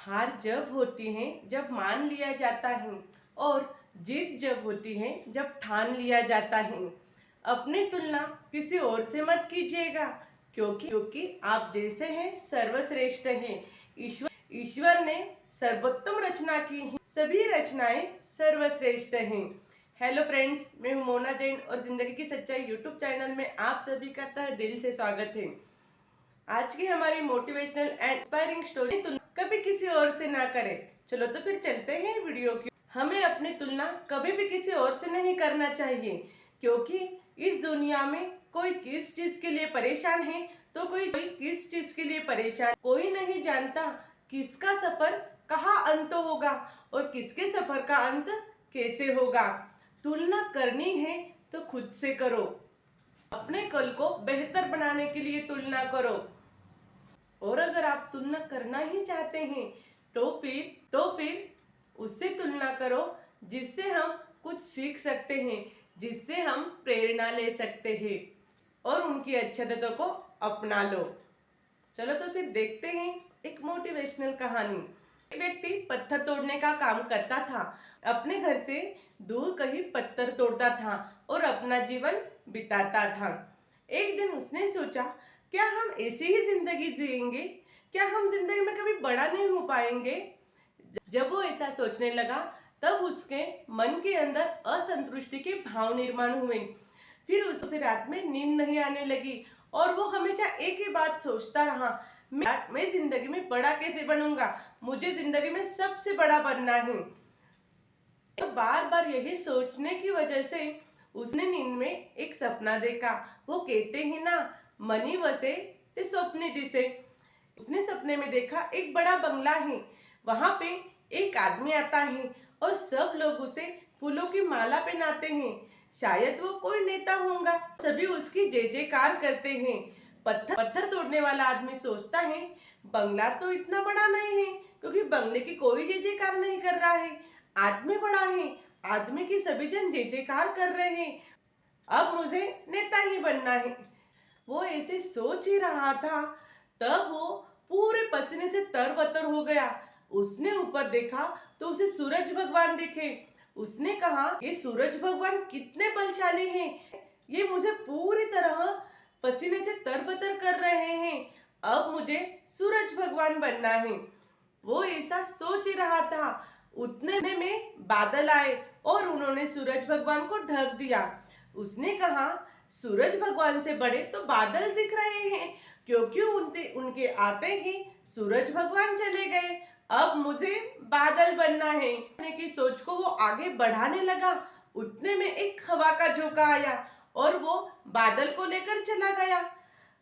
हार जब होती है जब मान लिया जाता है और जीत जब होती है जब ठान लिया जाता है। अपनी तुलना किसी और से मत कीजिएगा, क्योंकि आप जैसे हैं सर्वश्रेष्ठ हैं। ईश्वर ने सर्वोत्तम रचना की है, सभी रचनाएं सर्वश्रेष्ठ हैं। हेलो फ्रेंड्स, मैं हूं मोना जैन और जिंदगी की सच्चाई यूट्यूब चैनल में आप सभी का तहे दिल से स्वागत है। आज की हमारी मोटिवेशनल एंड इंस्पायरिंग स्टोरी कभी किसी और से ना करें। चलो तो फिर चलते हैं वीडियो की। हमें अपनी तुलना कभी भी किसी और से नहीं करना चाहिए, क्योंकि इस दुनिया में कोई किस चीज के लिए परेशान है तो कोई किस चीज के लिए परेशान। कोई नहीं जानता किसका सफर कहाँ अंत होगा और किसके सफर का अंत कैसे होगा। तुलना करनी है तो खुद से करो, अपने कल को बेहतर बनाने के लिए तुलना करो। और अगर आप तुलना करना ही चाहते हैं तो फिर उससे तुलना करो जिससे हम कुछ सीख सकते हैं, जिससे हम प्रेरणा ले सकते हैं और उनकी अच्छादतों को अपना लो। चलो तो फिर देखते हैं एक मोटिवेशनल कहानी। एक व्यक्ति पत्थर तोड़ने का काम करता था। अपने घर से दूर कहीं पत्थर तोड़ता था और अपना जीवन बिताता था। एक दिन उसने सोचा, क्या हम ऐसी ही जिंदगी जिएंगे? क्या हम जिंदगी में कभी बड़ा नहीं हो पाएंगे? जब वो ऐसा सोचने लगा तब उसके मन के अंदर असंतुष्टि के भाव निर्माण हुए। फिर उसे रात में नींद नहीं आने लगी और वो हमेशा एक ही बात सोचता रहा, मैं जिंदगी में बड़ा कैसे बनूंगा, मुझे जिंदगी में सबसे बड़ा बनना है। तो बार बार यही सोचने की वजह से उसने नींद में एक सपना देखा। वो कहते हैं ना, मनी वसे ते स्वप्ने दिसे। उसने सपने में देखा एक बड़ा बंगला है, वहां पे एक आदमी आता है और सब लोग उसे फूलों की माला पहनाते हैं। शायद वो कोई नेता होगा, सभी उसकी जय जयकार करते हैं। पत्थर तोड़ने वाला आदमी सोचता है, बंगला तो इतना बड़ा नहीं है, क्योंकि बंगले की कोई जय जयकार नहीं कर रहा है। आदमी बड़ा है, आदमी की सभी जन जय जयकार कर रहे हैं। अब मुझे नेता ही बनना है। वो ऐसे सोच ही रहा था, तब वो पूरे पसीने से तरबतर हो गया। उसने ऊपर देखा तो उसे सूरज भगवान दिखे। उसने कहा, ये सूरज भगवान कितने बलशाली हैं, ये मुझे पूरी तरह पसीने से तरबतर कर रहे हैं। अब मुझे सूरज भगवान बनना है। वो ऐसा सोच ही रहा था, उतने में बादल आए और उन्होंने सूरज भगवान को ढक दिया। उसने कहा, सूरज भगवान से बड़े तो बादल दिख रहे हैं, क्योंकि उनके आते ही सूरज भगवान चले गए। अब मुझे बादल बनना है। की सोच को वो आगे बढ़ाने लगा। उतने में एक हवा का झोंका आया और वो बादल को लेकर चला गया।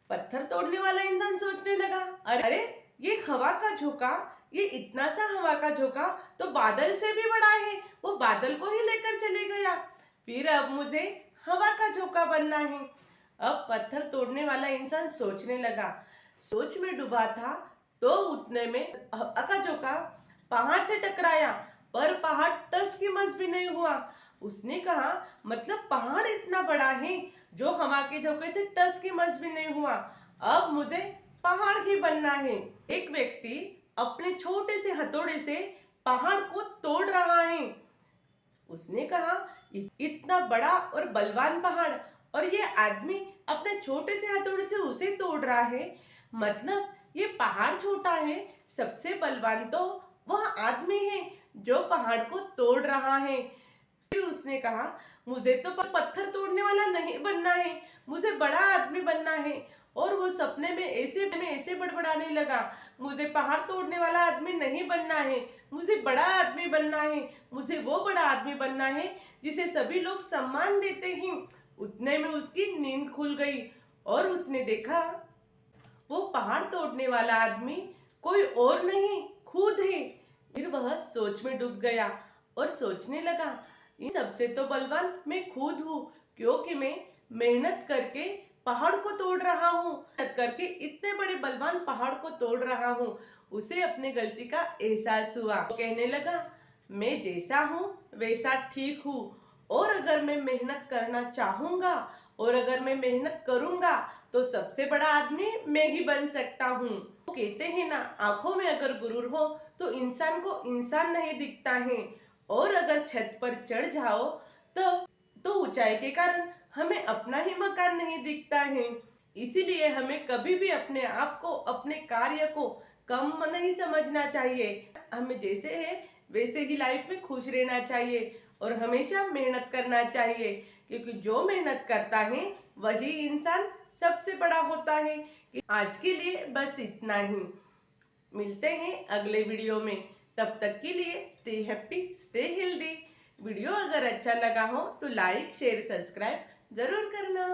पत्थर तोड़ने वाला इंसान सोचने लगा, अरे ये हवा का झोंका, ये इतना सा हवा का झोंका तो बादल से भी बड़ा है, वो बादल को ही लेकर चले गया। फिर अब मुझे हवा का झोंका बनना है। अब पत्थर तोड़ने वाला इंसान सोचने लगा। सोच में डूबा था तो उतने में हवा का झोंका पहाड़ से टकराया, पर पहाड़ टस की मस भी नहीं हुआ। उसने कहा, मतलब पहाड़ इतना बड़ा है जो हवा के झोंके से टस की मस भी नहीं हुआ। अब मुझे पहाड़ ही बनना है। एक व्यक्ति अपने छोटे से हथौड़े से पहाड़ को तोड़ रहा है। उसने कहा, इतना बड़ा और बलवान पहाड़ और ये आदमी अपने छोटे से हथौड़े से उसे तोड़ रहा है, मतलब ये पहाड़ छोटा है, सबसे बलवान तो वह आदमी है जो पहाड़ को तोड़ रहा है। फिर उसने कहा, मुझे तो पत्थर तोड़ने वाला नहीं बनना है, मुझे बड़ा आदमी बनना है। और वो सपने में ऐसे बड़बड़ाने लगा, मुझे पहाड़ तोड़ने वाला आदमी नहीं बनना है, मुझे बड़ा आदमी बनना है, मुझे वो बड़ा आदमी बनना है जिसे सभी लोग सम्मान देते हैं। उतने में उसकी नींद खुल गई और उसने देखा वो पहाड़ तोड़ने वाला आदमी कोई और नहीं, खुद है। फिर वह सोच में डूब गया और सोचने लगा, इन सबसे तो बलवान मैं खुद हूँ, क्योंकि मैं मेहनत करके पहाड़ को तोड़ रहा हूँ, मेहनत करके इतने बड़े बलवान पहाड़ को तोड़ रहा हूँ। उसे अपने गलती का एहसास हुआ। तो कहने लगा, मैं जैसा हूँ वैसा ठीक हूँ, और अगर मैं मेहनत करना चाहूँगा और अगर मैं मेहनत करूँगा तो सबसे बड़ा आदमी मैं ही बन सकता हूँ। वो कहते हैं ना, आंखों में अगर गुरूर हो तो इंसान को इंसान नहीं दिखता है, और अगर छत पर चढ़ जाओ तो ऊंचाई के कारण हमें अपना ही मकान नहीं दिखता है। इसीलिए हमें कभी भी अपने आप को, अपने कार्य को कम नहीं समझना चाहिए। हमें जैसे है वैसे ही लाइफ में खुश रहना चाहिए और हमेशा मेहनत करना चाहिए, क्योंकि जो मेहनत करता है वही इंसान सबसे बड़ा होता है। आज के लिए बस इतना ही। मिलते हैं अगले वीडियो में। तब तक के लिए stay happy, stay healthy. Video अगर अच्छा लगा हो तो लाइक शेयर सब्सक्राइब जरूर करना।